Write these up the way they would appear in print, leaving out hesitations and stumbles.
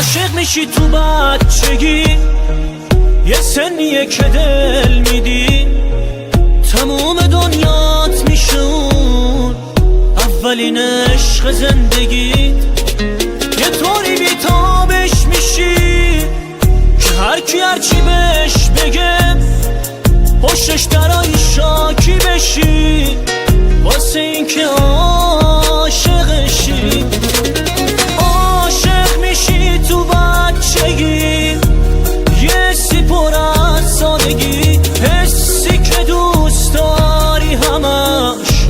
عاشق میشی تو بچگی، یه سنیه که دل میدی، تموم دنیات میشه اون اولین عشق زندگی. یه طوری بیتابش میشی که هرکی هرچی بهش بگه پشتش درایی شاکی بشی، واسه این که عاشقشی. عاشق میشی تو بچگی، یه سی پر از سادگی، حسی که دوست داری همش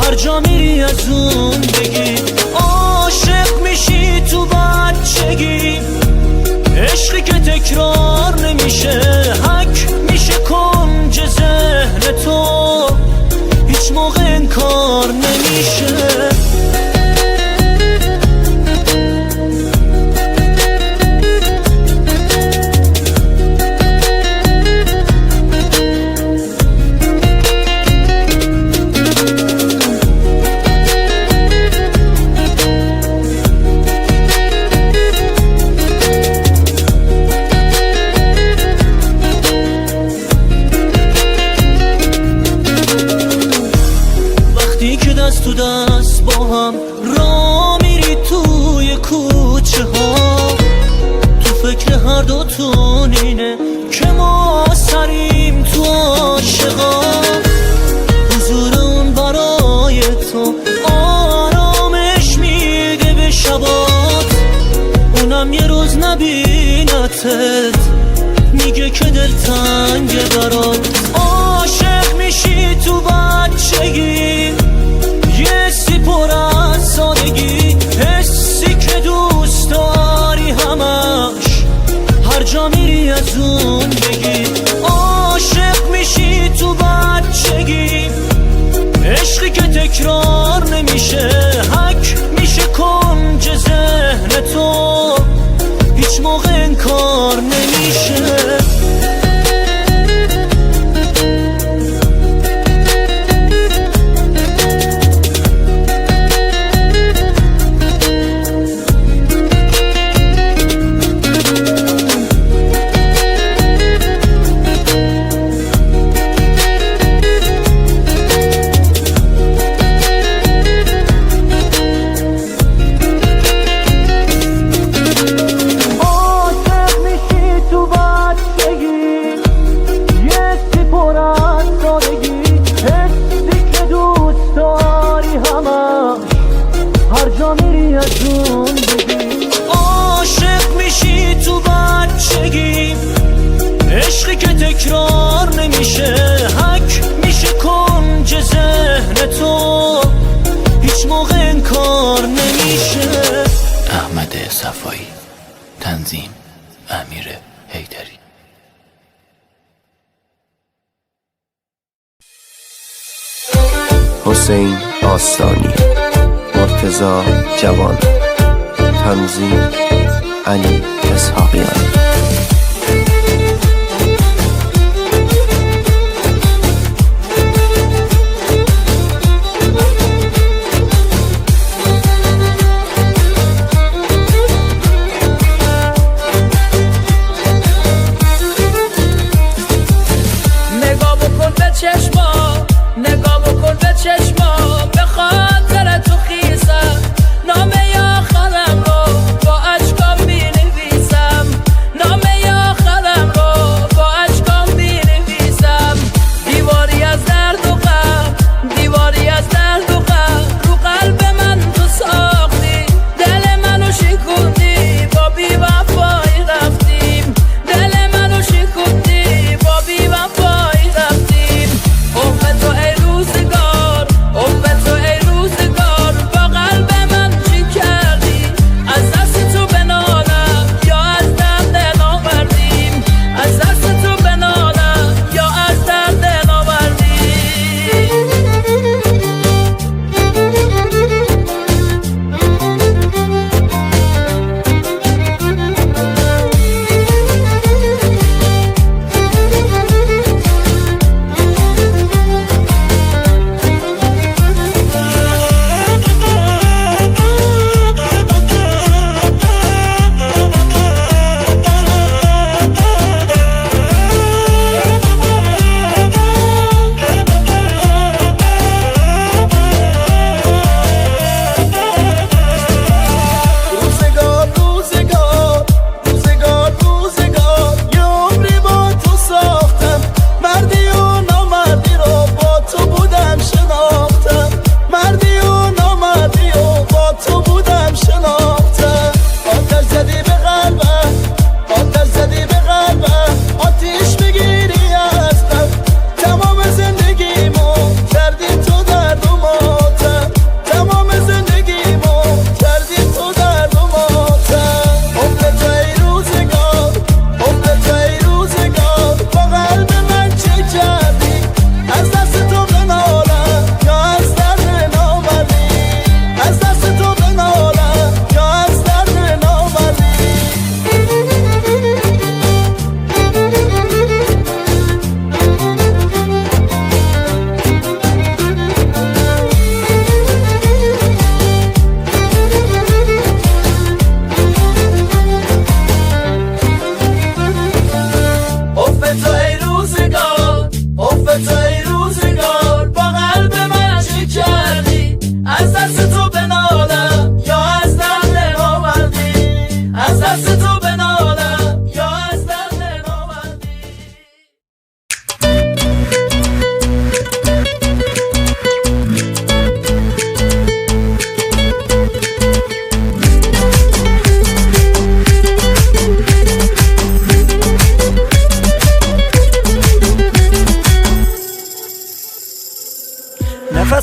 هر جا میری از اون بگی. عاشق میشی تو بچگی، عشقی که تکرار نمیشه، حک میشه کنج ذهن تو، هیچ موقع انکار نمیشه. دست تو دست با هم را میری توی کوچه ها، تو فکر هر دوتون اینه که ما سریم تو عاشقا. حضور اون برای تو آرامش میده به شبات، اونم یه روز نبینتت میگه که دلتنگه برات. عاشق میشی تو بچگی، یه سی پر از سادگی، حسی که دوست داری همش هر جا میری از اون بگی. عاشق میشی تو بچگی، عشقی که تکرار نمیشه، حک میشه کنج ذهن تو، هیچ موقع انکار نمیشه. عاشق میشی تو بچگی، عشقی که تکرار نمیشه، حک میشه کنج ذهن تو، هیچ موقع انکار نمیشه. احمد صفایی، تنظیم امیر حیدری. حسین آستانی، مرتضی جوان، تنظیم علی اسحاقیان. نگاه بکن به چشما، نگاه بکن به چشما، به خاطر تو خیسم، نامه آخرم رو با اشکام می نویسم،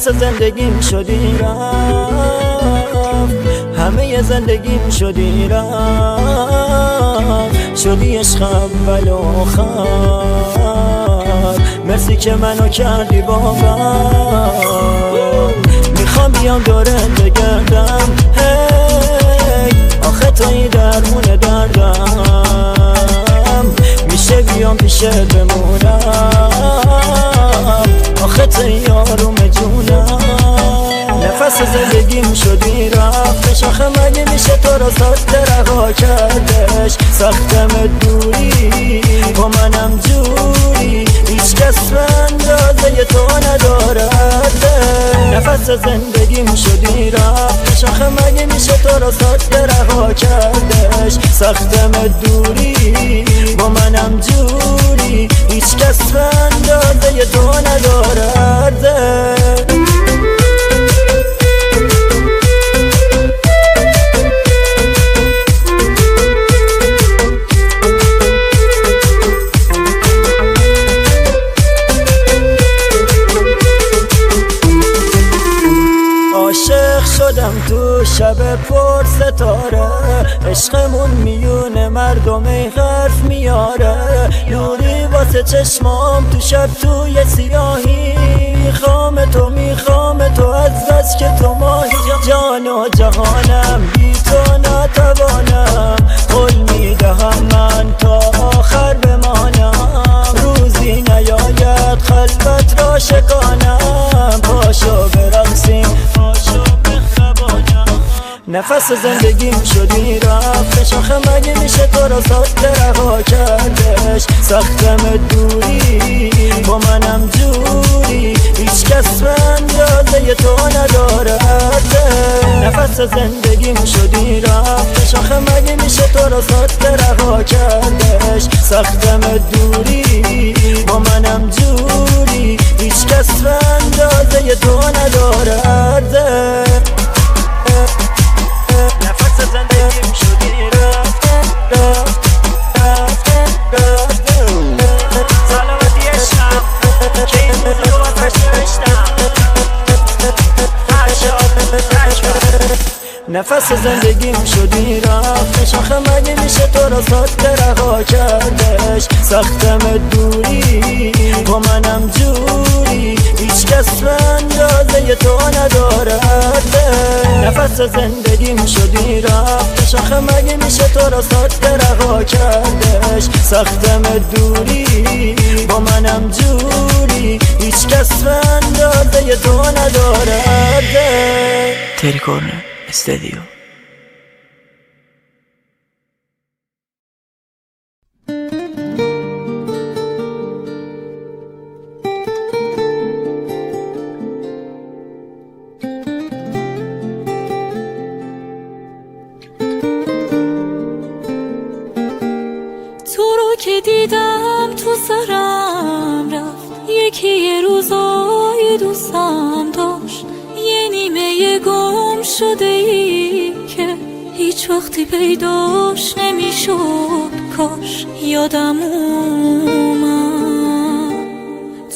نفس زندگیم شدی رفت، همه زندگیم شدی رفت، شدی عشق اول و آخر، مرسی که منو کردی باور. میخوام بیام دورت بگردم، هی آخه توی درمون دردم، میشه بیام پیشت بمونم، آخه توی یاروم جونم. نفس زندگیم شدی رفتش، آخه مگه میشه تو را ساخته رها کردش. سختم دوری با منم جوری، هیچ کس به اندازه تو ندارد. نفس زندگیم شدی رفتش، آخه مگه میشه تو را ساخته رها کردش. سختم دوری با منم جوری، هیچ کس به اندازه تو ندارد. عاشق شدم تو شب پر ستاره، عشقمون میونه مردم ای حرف میاره. نوری واسه چشمام تو شب توی سیاهی، میخوام تو از بس که تو ماهی. جان و جهانم بی تو نتوانم، قول میدهم من تا آخر بمانم. روزی نیاید خلوت را شکانم، پاشو برقصیم پاشو بخوابانم. نفس زندگیم شدی رفتش، آخه مگه میشه تو را ساخته رها کردش. سختم دوری با منم جوری، هیچ کس به اندازه تو ندارد. نفس زندگیم شدی رفتش، آخه مگه میشه تو را ساخته رها کردش. سختم دوری با منم جوری، هیچ کس به اندازه تو ندارد. نفس زندگیم شدی رفت سلامتی عشقم که این روز رو ازش نوشتم. هر شب نفس زندگیم شدی رفتش، آخه مگه میشه تو را ساخته رها کردش. سختم دوری با منم جوری، هیچ کس به اندازه تو ندارد. نفس زندگیم شدی رفتش، آخه مگه میشه تو را ساخته رها کردش. سختم دوری با منم جوری، هیچ کس به اندازه تو ندارد. تری کورنر استدیو. تو رو که دیدم تو سرم رفت، یکی یه روزای دوستم داشت. یه نیمه گم شده ای که هیچ وقتی پیداش نمیشد، کاش یادم اومد.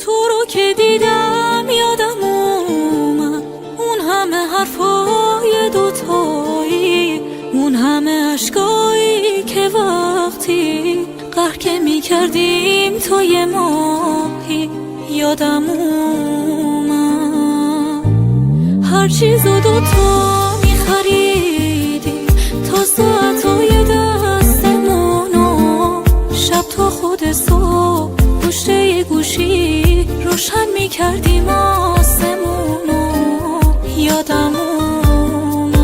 تو رو که دیدم یادم اومد، اون همه حرفای دوتایی، اون همه عشقایی که وقتی قهر که میکردیم تو یه ماهی، یادم اومد. هر چیزو دوتا میخریدیم تا ساعتای دستمونو، شب تا خود صبح پشت یه گوشی روشن میکردیم آسمونو، یادم اومد.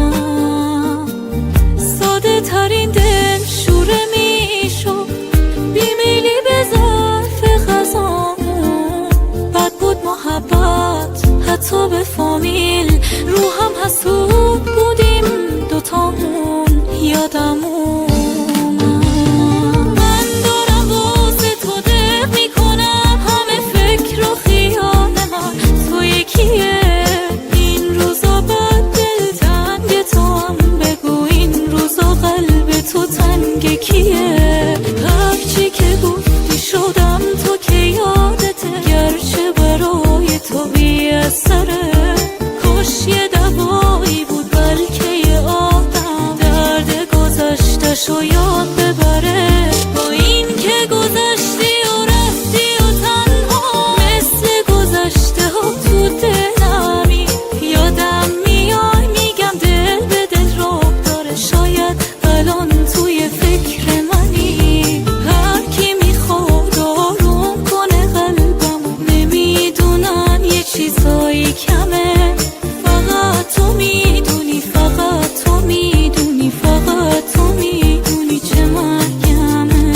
ساده ترین دل شوره میشد، بیمیلی به ظرف غذامون. بد بود محبت حتی به فامیل، رو هم حسود بودیم گذشته‌شو یاد ببره. با این که گذشتی و رفتی و تنها مثل گذشته ها تو دلمی یادم میای میگم دل به دل راه داره. شاید الان توی فکر منی هر کی میخواد آروم کنه قلبمو نمیدونن یه چیزایی کمه. فقط تو میدونی فقط تو میدونی فقط تو میدونی چه مرگمه.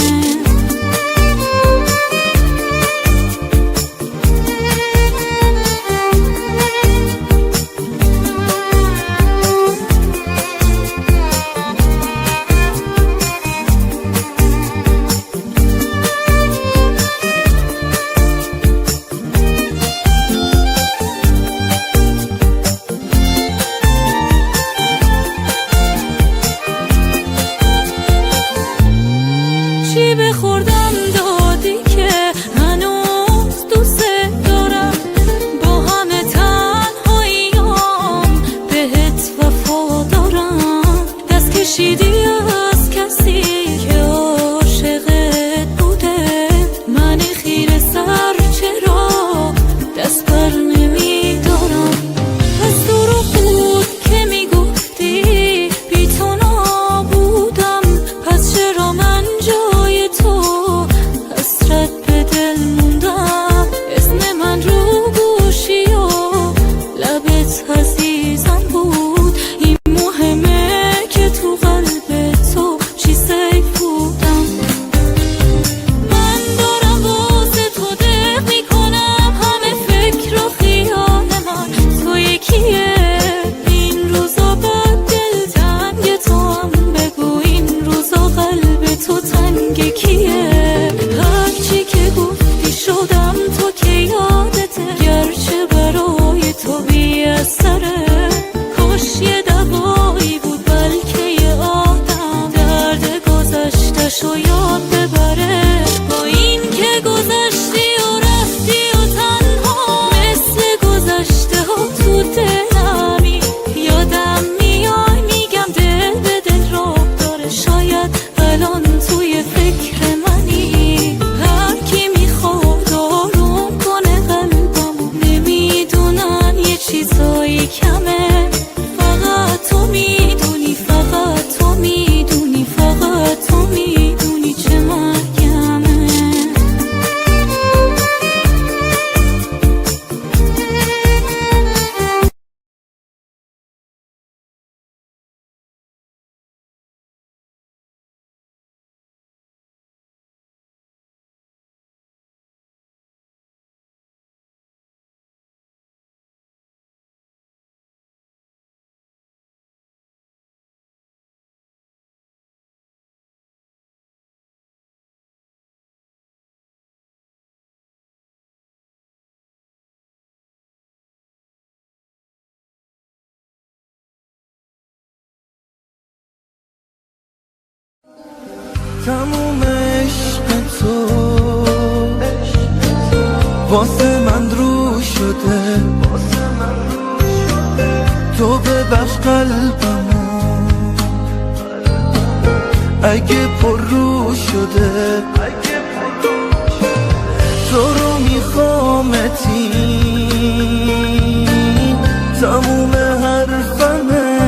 چی بخوردم دادی که هنوز دوست دارم. با همه تنهاییام بهت وفا دارم. دست کشیدی از کسی که عاشقت بوده. من خیره سر چرا دست بر نمیدارم. از دروغ بود که میگفتی بی تو نابودم. پس چرا من جای تو حسرت به دل موندم. اسم من رو گوشی و لبت عزیزم بود. این مهمه که تو قلب تو چی سیف بودم. من دارم واسه تو دق میکنم همه فکر و خیال من تو یکیه. این روزا بد دل تنگ تو هم بگو این روزا قلب تو تنگ کیه. هرچی که گفتی شدم تو که یادته گرچه برای تو بی اثره. کاش یه دوایی بود بلکه یه آدم درد گذشته‌شو یاد ببره. با این که گذشتی و رفتی و تنها مثل گذشته ها تو دلمی یادم میای میگم دل به دل راه داره. شاید الان توی فکر منی هر کی میخواد آروم کنه قلبمو نمیدونن یه چیزایی کمه. فقط تو میدونی فقط تو میدونی فقط تو میدونی چه مرگمه. تموم عشق تو واسه من رو شده. تو ببخش قلبمو اگه پر رو شده. تو رو میخوامتی تموم حرفمه.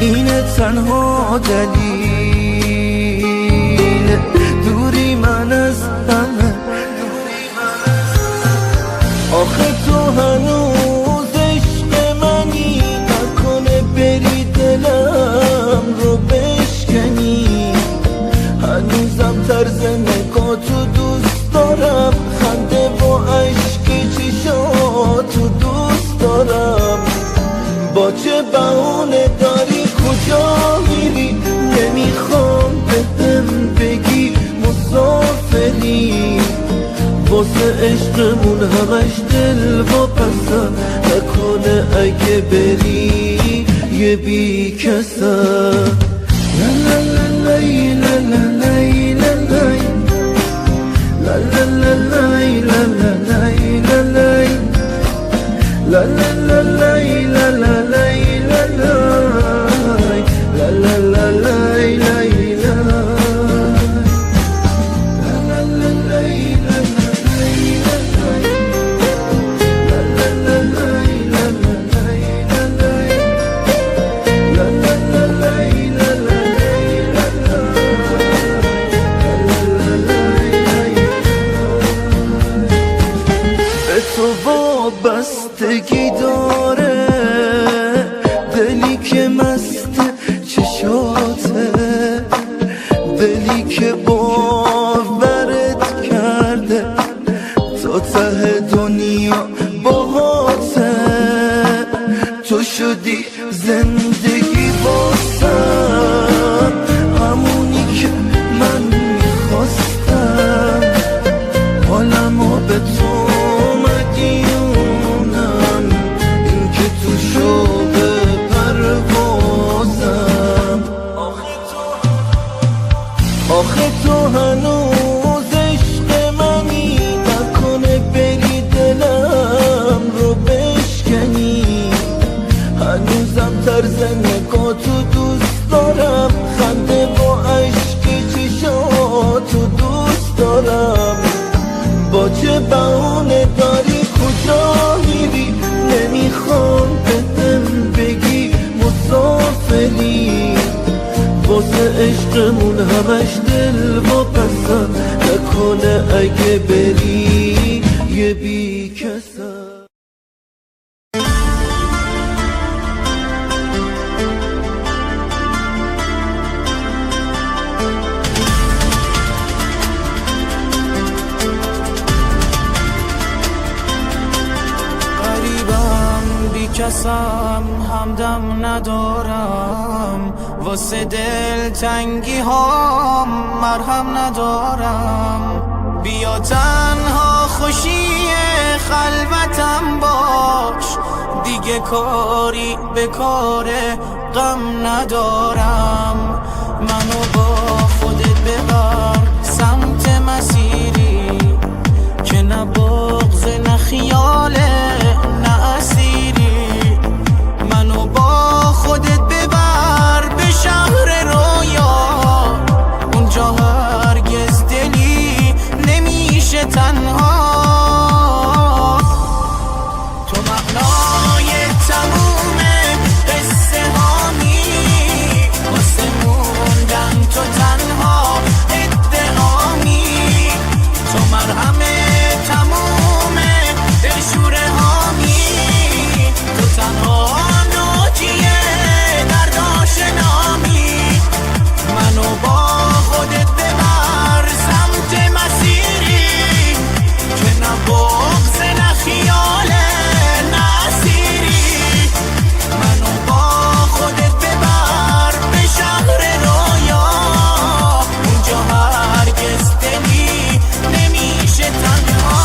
اینه تنها دلیل دوری من از همه. آخه تو هنوز عشق منی نکنه بری دلم رو بشکنی. هنوزم طرز نگاتو دوست دارم خنده با عشقی چشاتو دوست دارم. با چه بهونه داری کجا میری نمیخوام بهم بگی مسافری. واسه عشقمون همش دل واپسم نکنه اگه بری یه بی کسم. لا لا لا لای لا لا لای لا لای لا لا لا لای لا لا لای لا لای لا لا لا لای لا لا لای لا لای لا لا زندگی واسم همونی که من میخواستم، حالمو به تو مدیونم، این که تو شوق پروازم. آخه تو هنوز عشق منی، نکنه بری دلم رو بشکنی. هنوزم طرز نگاه تو دوست دارم، خنده با عشق چشاتو دوست دارم. با چه بهونه داری کجا میری؟ نمیخوام به دل بگی مسافری، واسه عشقمون همش دل واپسم، نکنه اگه بری یه بی کسم. کسم همدم ندارم، واسه دل تنگی ها مرهم ندارم. بیا تنها خوشی خلوتم باش، دیگه کاری به کار غم ندارم. منو با خودت ببر سمت مسیری که نه بغض نه خیاله نه اسیری. منو با خودت ببر به شهر رویا، اونجا هرگز دلی نمیشه تنها. تو معنای تموم قصه هامی، واسه موندن تو تنها ادعامی. تو مرهم تموم دلشوره هامی، تو تنها ناجیه درد آشنامی. منو با خودت ببر سمت مسیری که نه بغض نه خیال نه اسیری. منو با خودت ببر به شهر رویا، اونجا هرگز دلی نمیشه تنها.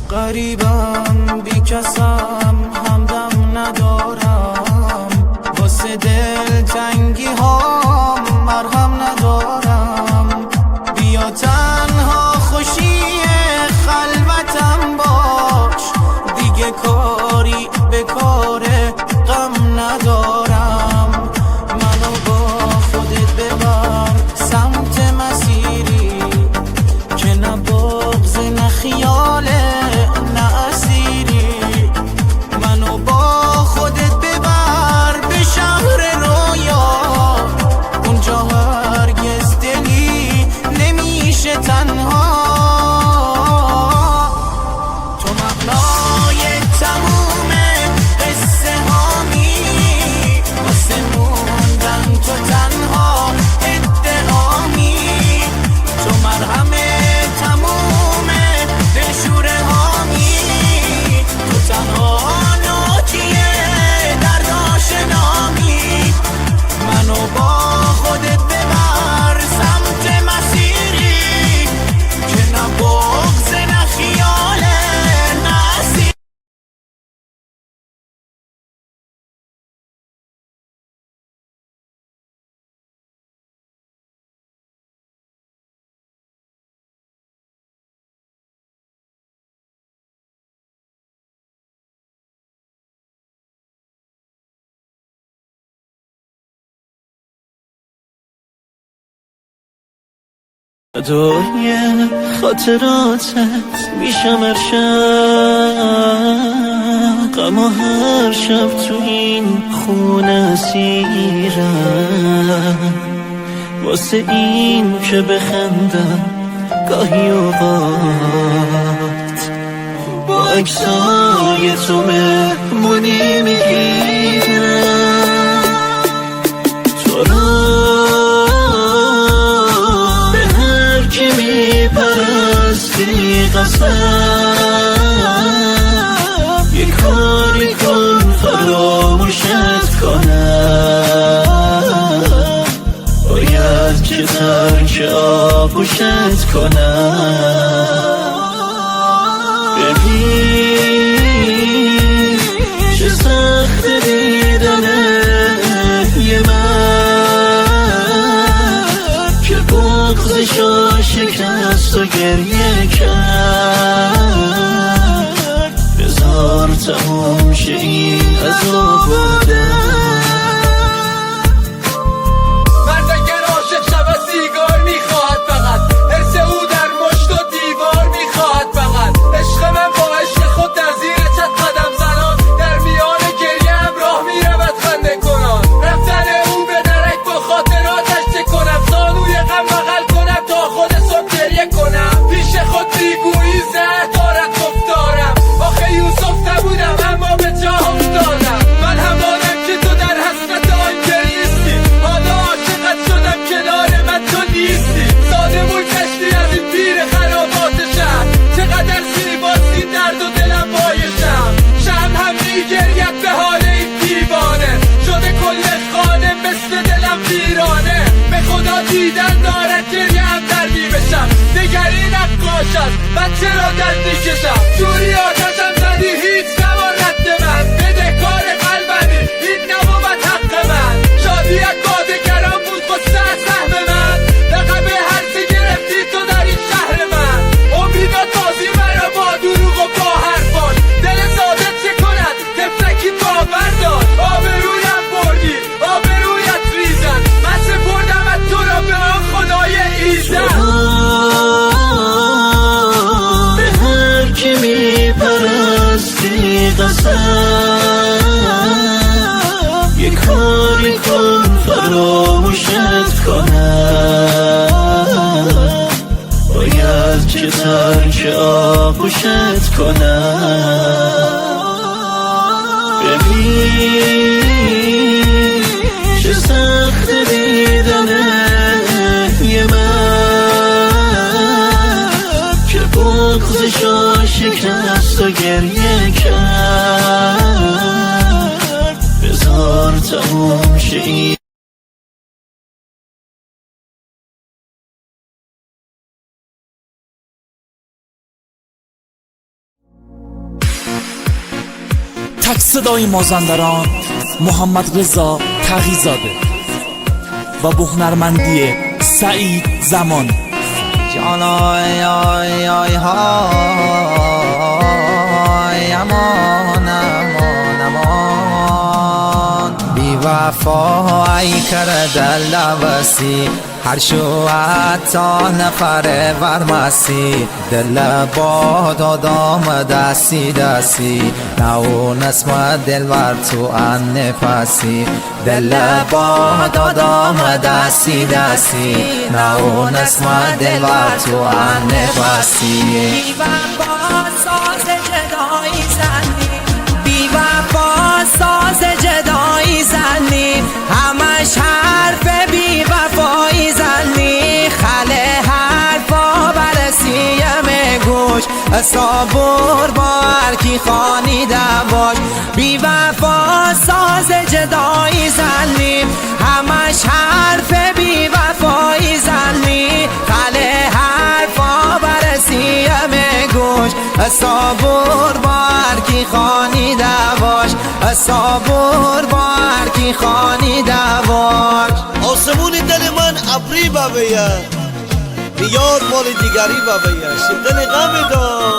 غریبم بی کسم همدم ندارم، واسه دل تنگی ها مرهم ندارم. بیا تنها خوشی خلوتم باش، دیگه کاری به کار غم ندارم. منو با خودت ببر سمت مسیری که نه بغض نه خیاله نه اسیری. منو با خودت ببر به شهر رویا، اونجا هرگز دلی نمیشه تنها. تو معنای تموم قصه هامی، واسه موندن تو تنها ادعامی. تو مرهم تموم دلشوره هامی، تو تنها ناجیه درد آشنامی. منو با خودت ببر سمت مسیری که نه بغض نه خیال نه اسیری. فدای خاطراتت میشم هر شب، غم و هر شب تو این خونه اسیرم، واسه این که بخندم گاهی اوقات با عکسای تو مهمونی میگیرم تو را به هر کی میپرستی قسم یه کاری کن فراموشت کنم باید که ترک آغوشت کنم ببین چه سخت دیدنه یه من که بغضشو شکست و گریه کرد بذار تموم شه این عذاب و درد دیدن دارد گریه هم درمی بشم دگری نقاش است من چرا دستی کشم جوری آتشم زدی هیچ نبار رد من بده کار قلبمی این نبود حق من شادیت با دگران بود قصه از سهم من لقب هرچی گرفتی تو در این شهر من امیدات بازی مرا با دروغ و با حرفان دل ساده چه کند تفلکی باور داد آبرویم بردی آبرویت ریزن من سپردم از تو را به آن خدای ایزن به هر کی میپرستی قسم یه کاری کن فراموشت کنم باید که ترک آغوشت کنم ببین چه سخت دیدنه یه من که بغضشو شکست و گریه کرد بذار تموم شه این تک صدای مازندران محمد رضا تقی‌زاده و به هنرمندی سعید زمان. جان آی آی آی های امان امان امان بی وفا ای کرده لبسی هر شو حتی نفر ورمسی دل باد آدام دستی دستی نو نسم دل ور تو ان نفسی دل باد آدام دستی دستی نو نسم دل ور تو ان نفسی بی وفا ساز جدایی زنی بی وفا ساز جدایی زنی همش حرف بی وفایی زنی خله حرفا برسیم گوش صبور با هرکی خانیده باش بی وفا ساز جدایی زنی همش حرف بی وفایی زنی خله حرفا برسیم گوش صبور با هرکی خانیده باش صبور با هرکی خانیده باش آسمون دل من ابری ببیه بیاد مال دیگری ببیه شدن غم دام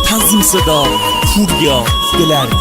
تنظیم صدا پوریا دلردی.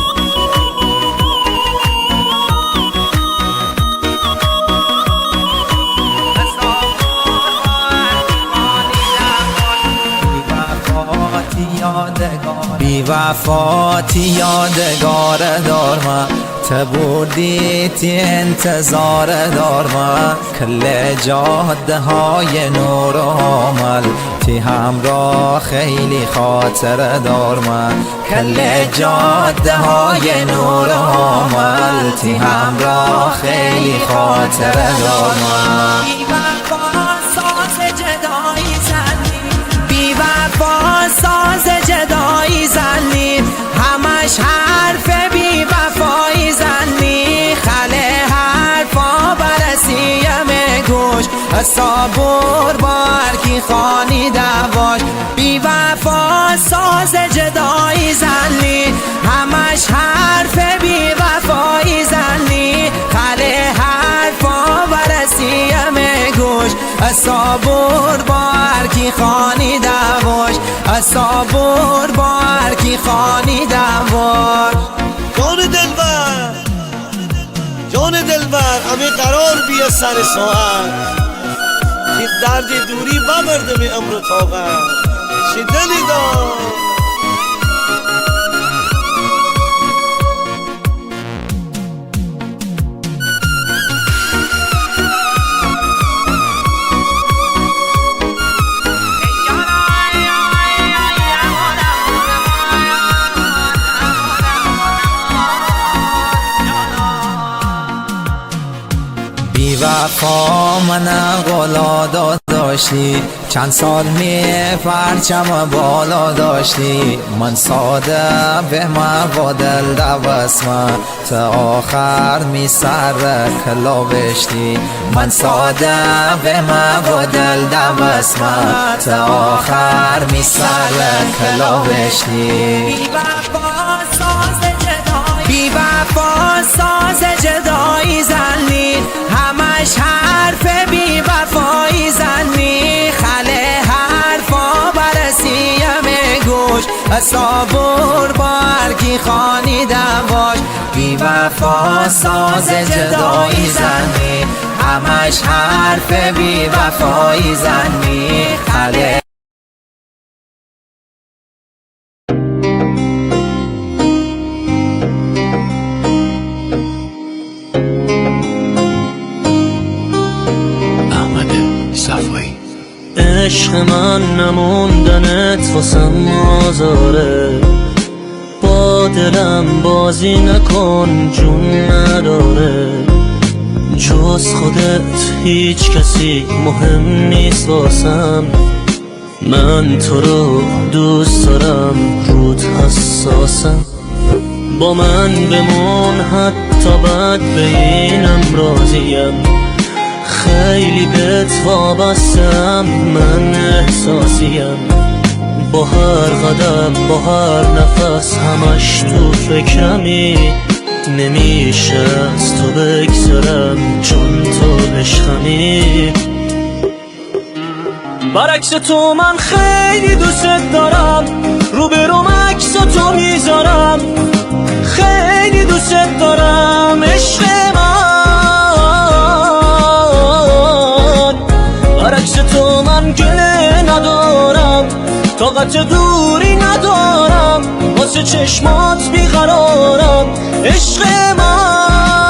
بی وفاتی یادگار دارم تبودی تی انتظار دارم کل جاده های نور و عمل تی همراه خیلی خاطر دارم کل جاده های نور و عمل تی همراه خیلی خاطر دارم بی وفا ساز جدایی زنی بی وفا ساز جدایی زنی همش حرف بی وفایی زنی خله حرفا برسیم گوش صبور بار کی خانی دواش بی وفا ساز جدایی زنی همش حرف بی وفایی زنی خله حرفا برسیم گوش صبور بار کی خانی دواش صبور بار کی خانی دواش جان دلبر همه قرار بیه سر ساعت که درد دوری ببرده می امر طاقت چه دلی دار بی وفا من غلا داشتی چند سال می پرچم بالا داشتی من ساده به مبادل دوستم تا آخر می سر کلا بشتی من ساده به مبادل دوستم تا آخر می سر کلا بشتی بی وفا ساز جدایی زنی همش حرف بی وفایی زنی خله حرفا برسیم گوش صبور بار کی خانی دواش بی وفا ساز جدایی زنی همش حرف بی وفایی زنی خله عشق من نموندنت واسم آزاره با دلم بازی نکن جون نداره جز خودت هیچ کسی مهم نیست واسم من تو رو دوست دارم رود حساسم با من بمون حتی بد به اینم راضیم خیلی بهت وابستم من احساسیم با هر قدم با هر نفس همش تو فکرمی نمیشه از تو بگذرم چون تو عشقمی برعکس تو من خیلی دوست دارم روبروم عکس تو میذارم خیلی دوست دارم عشق برعکس تو من گله ندارم طاقت دوری ندارم واسه چشمات بیقرارم عشق من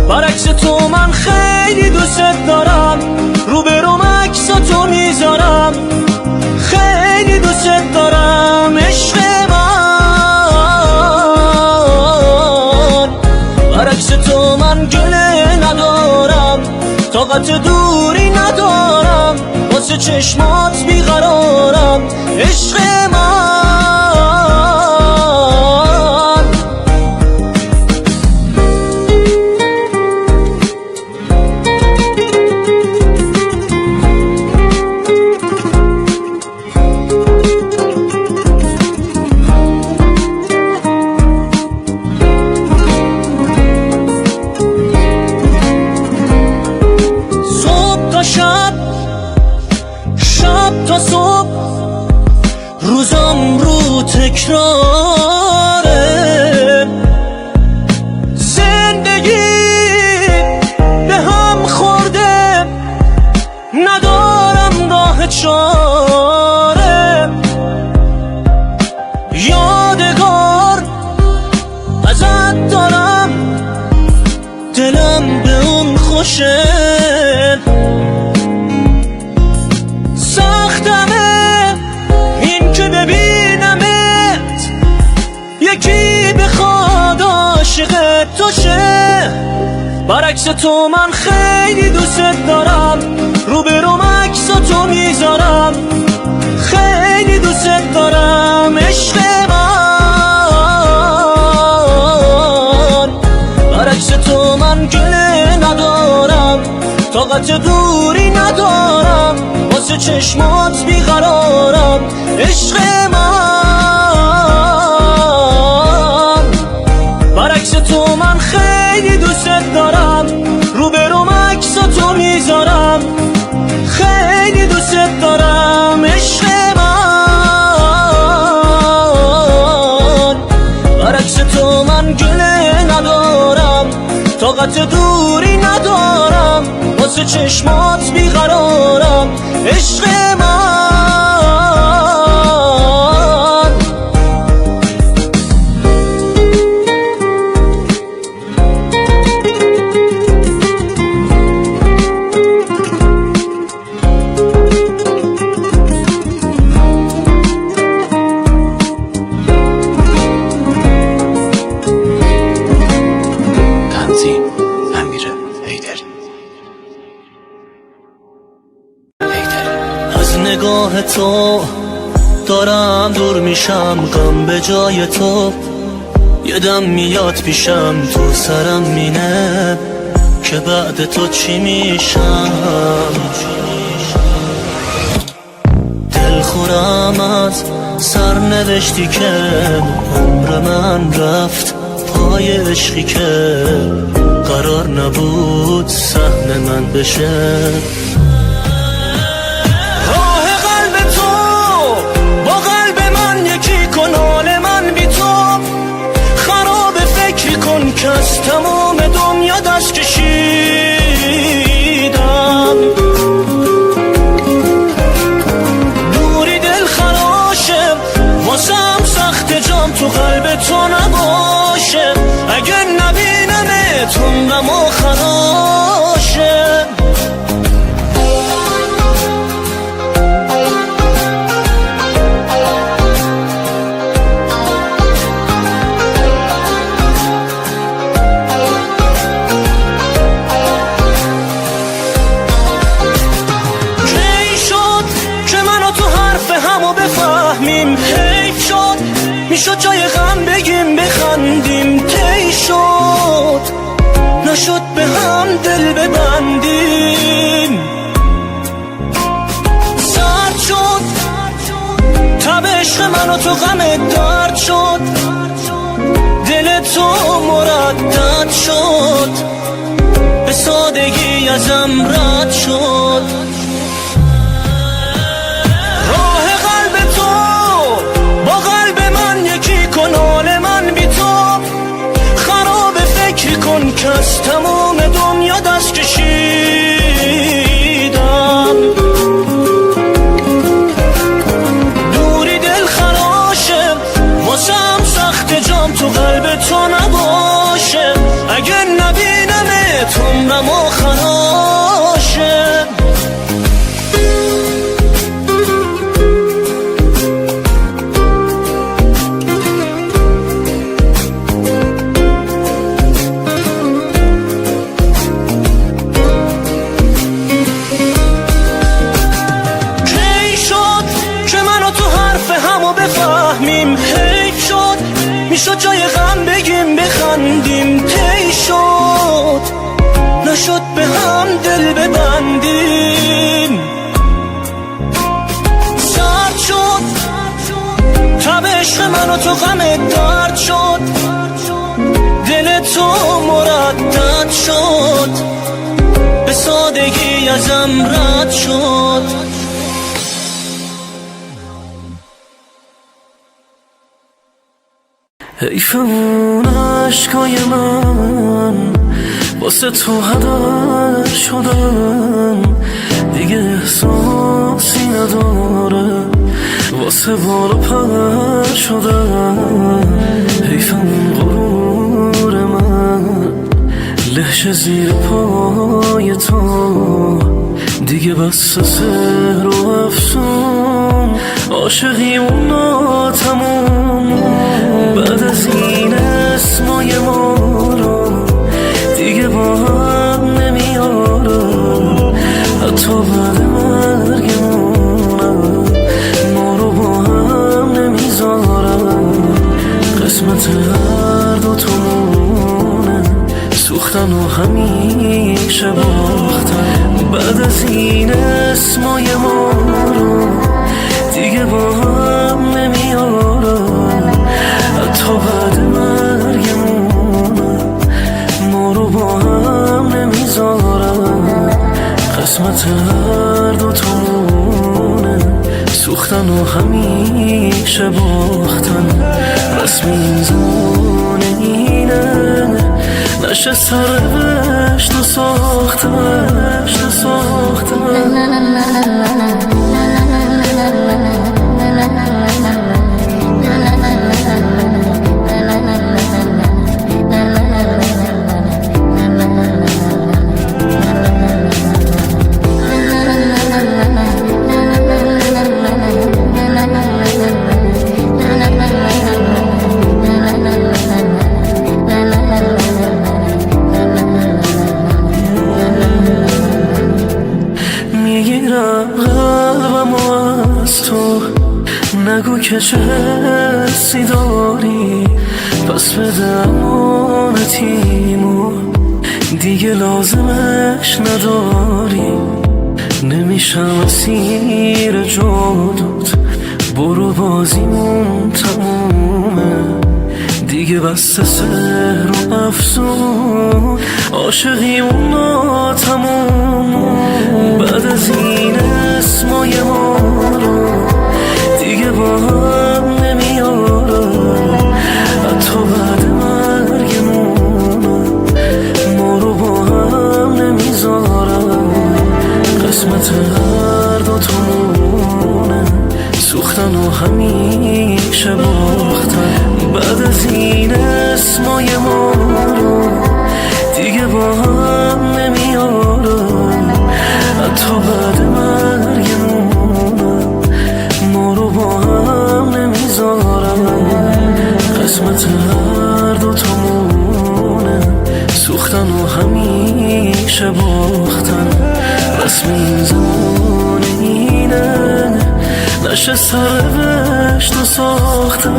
برعکس تو من خیلی دوست دارم روبروم عکس تو میذارم خیلی دوست دارم عشق من برعکس تو من گله ندارم طاقت دوری ندارم واسه چشمات بیقرارم عشق من شب تا صبح روزم رو تکراره زندگی به هم خورده ندارم راه چاره برعکس تو من خیلی دوست دارم، روبروم عکس تو میذارم، خیلی دوست دارم عشق من. برعکس تو من گله ندارم، طاقت دوری ندارم، واسه چشمات بیقرارم عشق من. برعکس تو من خیلی دوست دارم، روبروم عکس تو میذارم، خیلی دوست دارم عشق من. برعکس تو من گله ندارم، طاقت دوری ندارم، واسه چشمات بیقرارم عشق من. نگاه تو دارم دور میشم، غم به جای تو یه دم میاد پیشم، تو سرم مینه که بعد تو چی میشم. دلخورم از سرنوشتی که عمر من رفت پای عشقی که قرار نبود سهم من بشه. که از تمام دنیا دست کشیدم، دوری دل خراشه، واسم سخت جام تو قلب تو نباشه، اگه نبینم تندم و خراشه. حیف شد میشد جای غم بگیم بخندیم، کی شد نشد به هم دل ببندیم. سرد شد تب عشق من و تو غم درد شد، دل تو مردد شد، به سادگی ازم رد شد. که از تمام دنیا دست کشیدم، دوری دل خراشه، واسم سخت جام تو قلب تو نباشه، اگه نبینم تندم و خراشه. حیف شد میشد جای غم بگیم بخندیم، کی شد نشد به هم دل ببندیم. سرد شد تب عشق من و تو غم درد شد، دل تو مردد شد، به سادگی ازم رد شد. حیف اون عشقای من واسه تو هدر شدن، دیگه احساسی نداره واسه بالا پر شدن. حیف اون غرور من لهش زیر پای تو، دیگه بس سحر و افسون عاشقی اون ناتموم. بعد از این اسمای ما رو دیگه با هم حتی بعد مرگمونم ما رو با هم نمیذارم قسمت هر دوتامونه سوختن و همیشه باختن بعد از این اسمای ما رو دیگه با هم نمیارم حتی بعد مرگمونم ما رو با هم نمیذارم قسمت هر دوتامونه سوختن و همیشه باختن رسم این زمان اینه نشه سرشت و ساختن نگو که چه حسی داری پس بده امانتیمو دیگه لازمش نداری نمیشم اسیر جادوت برو بازیمون تمومه دیگه بسته سحر و افسون عاشقیمون ناتموم بعد از این اسمای ما رو دیگه با هم نمیارم حتی بعد مرگمونم ما رو با هم نمیذارم قسمت هر دوتامونه سوختن و همیشه باختن بعد از این اسمای ما رو دیگه با هم نمیارم حتی بعد مرگمونم ما رو با هم نمیذارم قسمت هر دوتامونه سوختن و همیشه باختن رسم این زمان اینه نشه سرشت و ساختن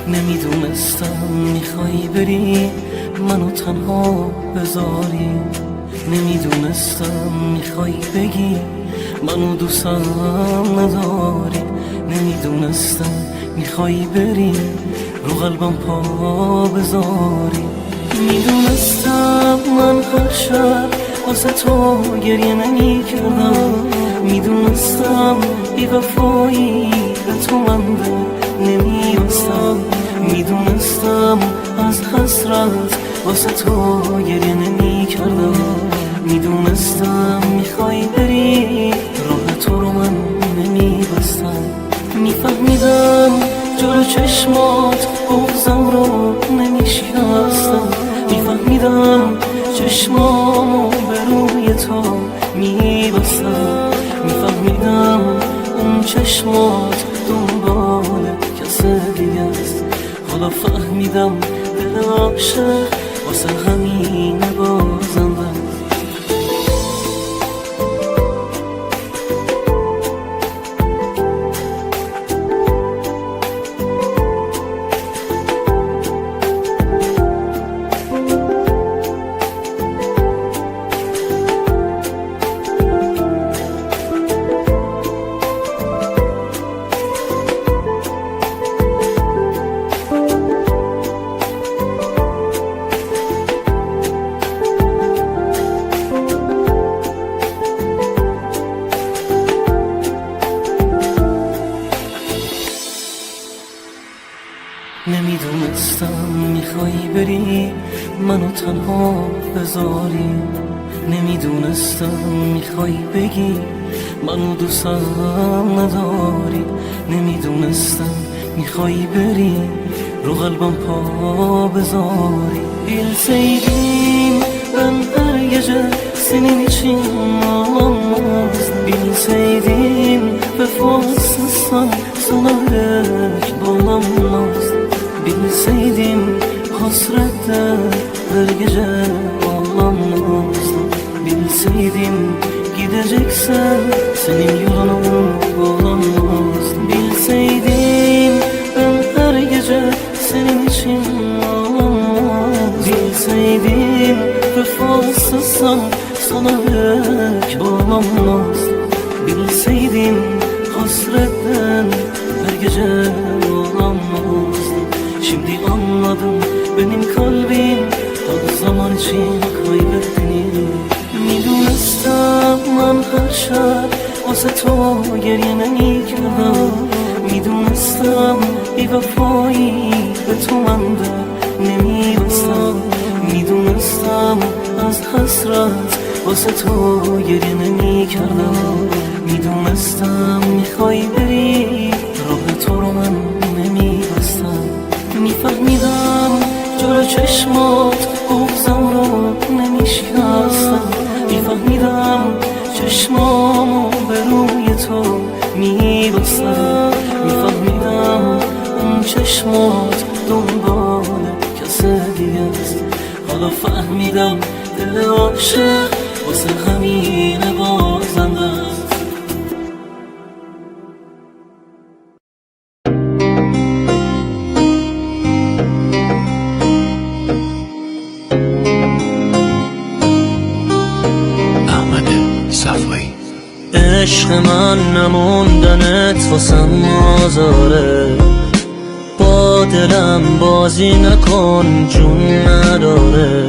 نمیدونستم میخوای بری منو تنها بذاری نمیدونستم میخوای بگی منو دوستم نداری نمیدونستم میخوای بری رو قلبم پا بذاری میدونستم من هر شب واسه تو گریه نمیکردم میدونستم بی وفایی به تو من نمیبستم میدونستم از حسرت واسه تو گریه نمی کردم میدونستم میخوای بری راه تو رو من نمی بستم میفهمیدم جلو چشمات بغضم رو نمی شکستم میفهمیدم چشمامو به روی تو می بستم میفهمیدم اون چشمات دنبال کسی دیگه است حالا فهمیدم دل عاشق واسه همین بازنده نمیدونستم میخوای بری منو تنها بذاری، نمیدونستم میخوای بگی منو دوستم نداری، نمیدونستم میخوای بری رو قلبم پا بذاری. Bilseydim ben her gece senin için ağlamazdım. Bilseydim vefasızsan sana yürek dolamazdım. Bilseydim hasrette her gece ağlamazdım. Bilseydim gideceksen senin yolunu bulamazdım. Bilseydim ben her gece senin için ağlamazdım. Bilseydim vefasızsan sana yürek bulamazdım. Bilseydim hasretten her gece ağlamazdım. Şimdi anladım benim kalbim o zaman için kaybettiğini. میدونستم من هر شب واسه تو گریه نمی‌کردم، میدونستم بی وفایی به تو من در نمی‌بستم، میدونستم از حسرت واسه تو گریه نمی‌کردم، میدونستم میخوای بری راه تو رو من نمی‌بستم، میفهمیدم جلو چشمات بغضم رو نمیشکستم، میفهمیدم چشمامو به روی تو میبستم، میفهمیدم اون چشمات دنبال کس دیگه است، حالا فهمیدم دل عاشق واسه همینه بازنده است. عشق من نموندنت واسم آزاره، با دلم بازی نکن جون نداره،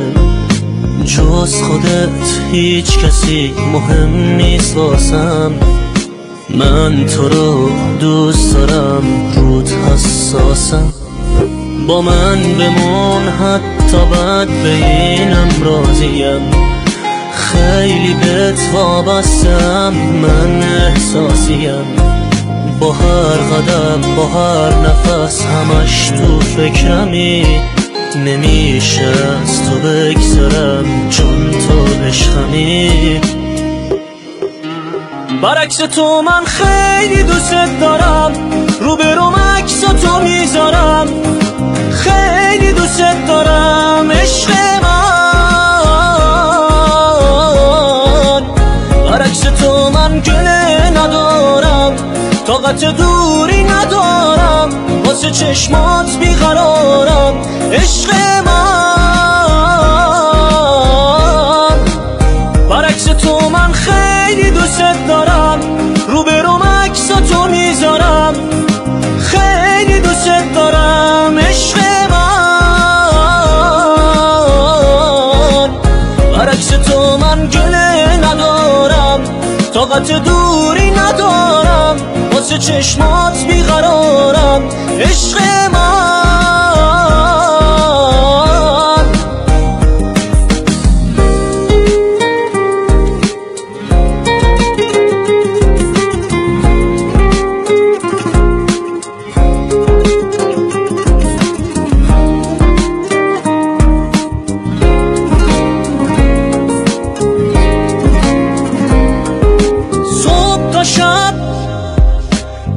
جز خودت هیچ کسی مهم نیست واسم، من تو رو دوست دارم رود حساسم، با من بمون حتی بد به اینم راضیم، خیلی بهت وابستم من احساسیم، با هر قدم با هر نفس همش تو فکرمی، نمیشه از تو بگذرم چون تو عشقمی، برعکس تو من خیلی دوست دارم، روبروم عکس تو میذارم، خیلی دوست دارم عشق برعکس تو من گله ندارم، طاقت دوری ندارم، واسه چشمات بیقرارم عشق من، برعکس تو من خیلی دوست دارم، روبروم عکس تو میذارم، خیلی دوست دارم عشق من، برعکس تو من گله ندارم، طاقت دوری ندارم، واسه چشمات بیقرارم عشق من.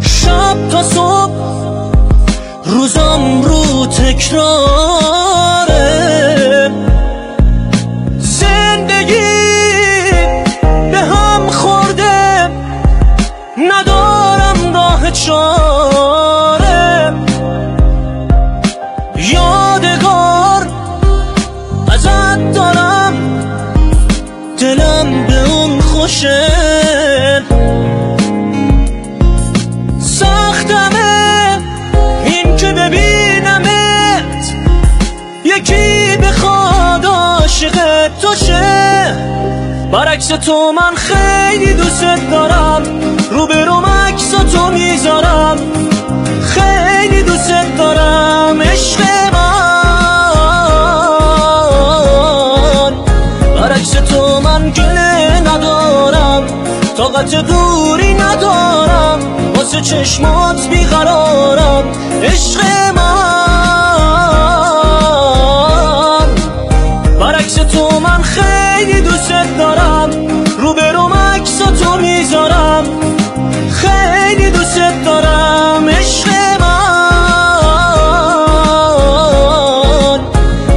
شب تا صبح روزم رو تکراره، زندگی به هم خورده ندارم راه چاره، یادگار ازت دارم دلم به اون خوشه، سختمه این که ببینمت یکی بخواد عاشق تو شه، برعکس تو من خیلی دوست دارم، روبروم عکس تو میذارم، خیلی دوست دارم طاقت دوری ندارم، واسه چشمات بیقرارم عشق من. برعکس تو من خیلی دوست دارم، روبروم عکساتو میذارم، خیلی دوست دارم عشق من.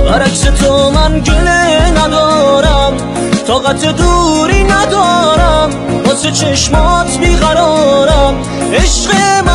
برعکس تو من گله ندارم، طاقت دوری ندارم، واسه چشمات بیقرارم عشق من.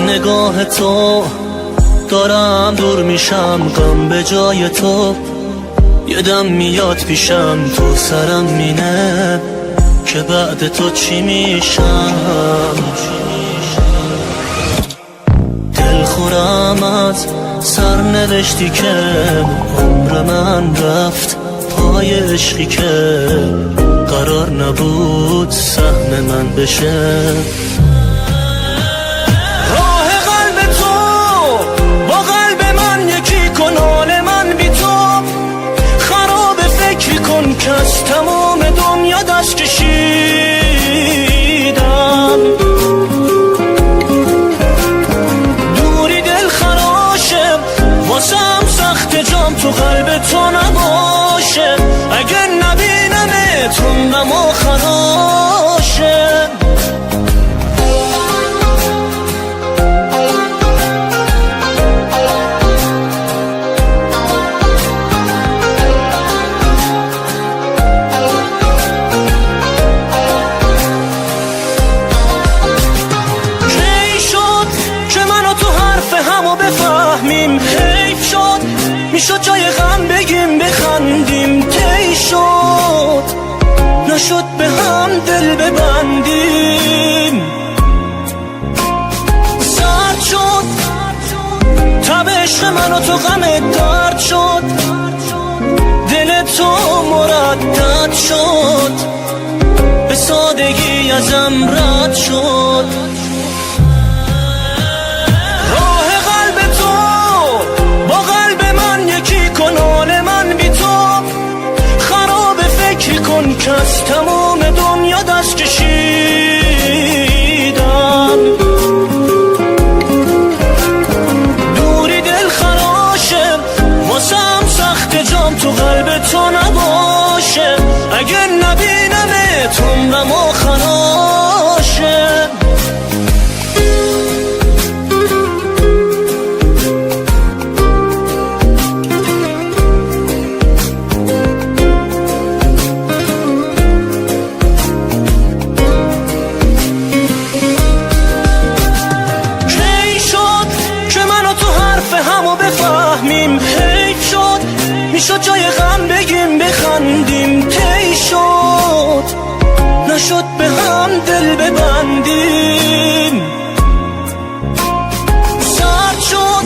نگاه تو دارم دور میشم، غم به جای تو یه دم میاد پیشم، تو سرم مینه که بعد تو چی میشم. دل خورم از سرنوشتی که عمر من رفت پای عشقی که قرار نبود سهم من بشه. که از تمام دنیا دست کشیدم، دوری دل خراشه، واسم سخت جام تو قلب تو نباشه، اگه نبینمت عمرم خراشه. میشد جای غم بگیم بخندیم، طی شد نشد به هم دل ببندیم. سرد شد تب عشق من و تو غم درد شد، دل تو مردد شد، به سادگی ازم رد شد. که از تمام دنیا دست کشیدم، دوری دل خراشه، واسم سخت جام تو قلب تو نباشه، اگه نبینمت عمرم خراشه. میشد جای غم بگیم بخندیم، طی شد نشد به هم دل ببندیم. سرد شد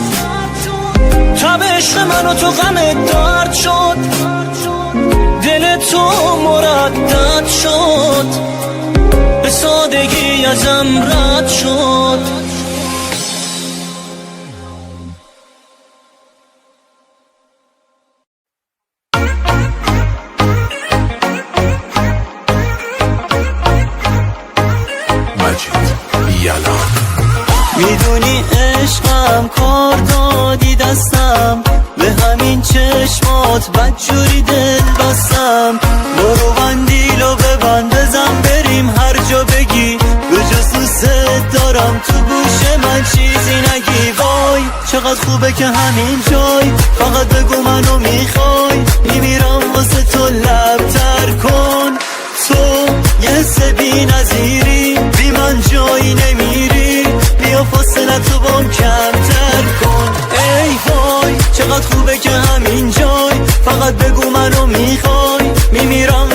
تب عشق من و تو غم درد شد، دل تو مردد شد، به سادگی ازم رد شد. میدونی عشقم کار دادی دستم، به همین چشمات بدجوری دل بستم. برو بندیلو ببند بزن بریم هر جا بگی، به جز دوست دارم تو گوش من چیزی نگی. وای چقدر خوبه که همین جای فقط بگو منو میخوای، میمیرم واسه تو لب تر کن. تو یه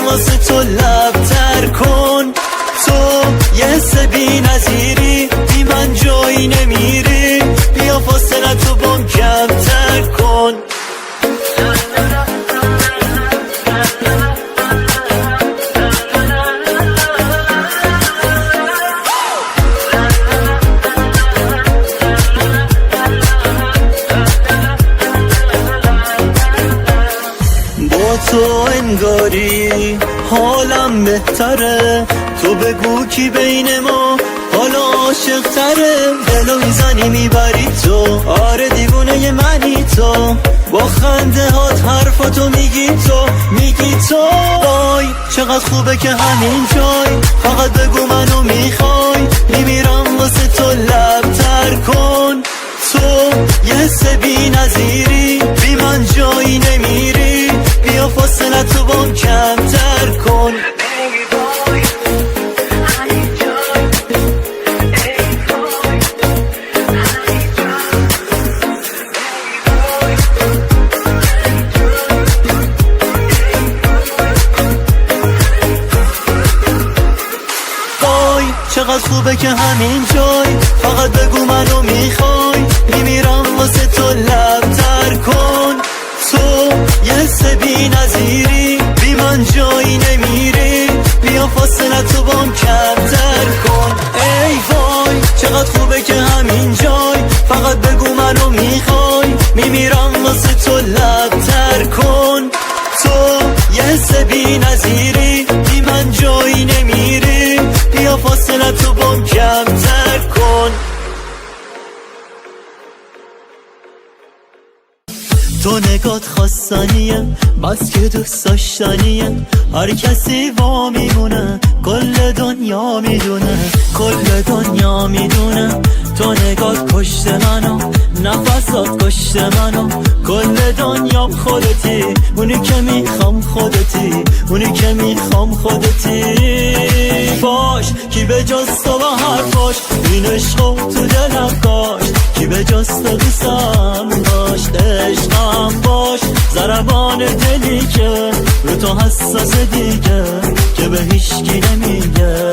واسه تو لب تر کن. تو یه حس بی نظیری، بی من جایی نمیری، بیا فاصله تو بام کمتر کن. تو انگاری حالم بهتره، تو بگو کی بین ما حالا عاشق تره. دلو میزنی میبری تو، آره دیوونه ی منی تو، با خنده هات حرفاتو میگی تو. وای چقدر خوبه که همین جای، فقط بگو منو میخوای، میمیرم واسه تو لب تر کن. تو یه حس بی نظیری، بی من جایی نمیری، بیا فاصله تو بام کمتر کن. چقدر خوبه که همین جای، فقط بگو منو میخوای، میمیرم واسه تو لب تر کن. تو یه حس بی نظیری، بی من جایی نمیری، بیا فاصله تو بام کمتر کن. ای وای چقدر خوبه که همین جای، فقط بگو منو میخوای، میمیرم واسه تو لب تر کن. تو یه حس بی نظیری، بی من جایی نمیری، بیا فاصله تو بام کمتر کن. تو نگات خواستنیه، بس که دوست داشتنیه، هر کسی وا میمونه، کل دنیا میدونه، کل دنیا میدونه. تو نگات کشت منو، نفسات کشت منو، کل دنیام خودتی، اونی که میخوام خودتی، اونی که میخوام خودتی. باش کی به جز تو با حرفاش، این عشقو تو دلم کاش، کی به جز تو دوستم داشت. عشقم باش، ضربان دلی که رو تو حساس دیگه، که به هیچکی نمیگه.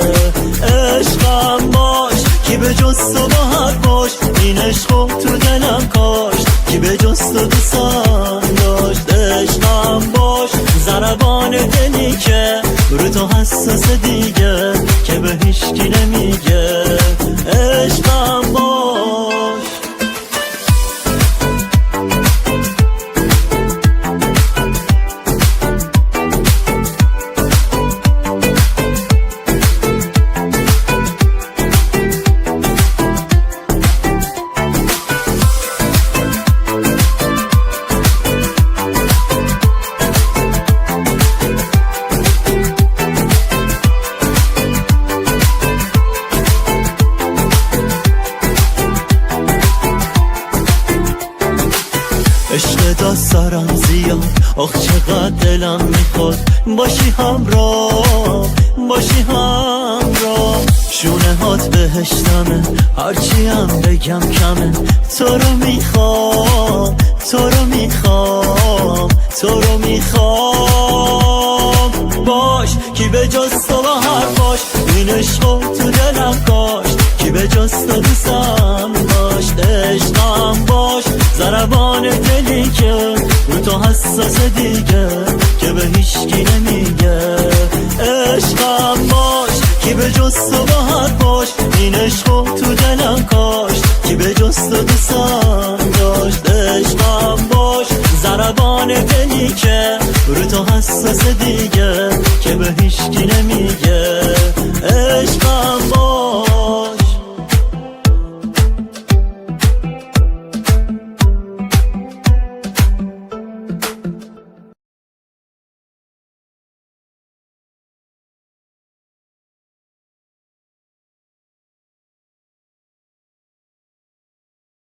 عشقم باش، کی به جز تو با حرفاش، این عشقو تو دلم کاش، کی به جز تو دوستم داشت. عشقم باش، ضربان دلی که رو تو حساس دیگه، که به هیچکی نمیگه. عشقم باش. عشق داستارم زیاد، آخ چقدر دلم میخواد باشی همراه، باشی همراه. شونه هات بهشتمه، هرچی هم بگم کمه، تو رو میخوام، تو رو میخوام، تو رو میخوام. باش کی به جز تو با حرفاش، این عشقو تو دلم کاش، کی به جز تو دوستم داشت. عشقم باش، ضربان دلی که رو تو حساس دیگه، که به هیچکی نمیگه. عشقم باش، کی به جز تو با حرفاش، این عشقو تو دلم کاش، کی به جز تو دوستم داشت. عشقم باش، ضربان دلی که رو تو حساس دیگه، که به هیچکی نمیگه. عشقم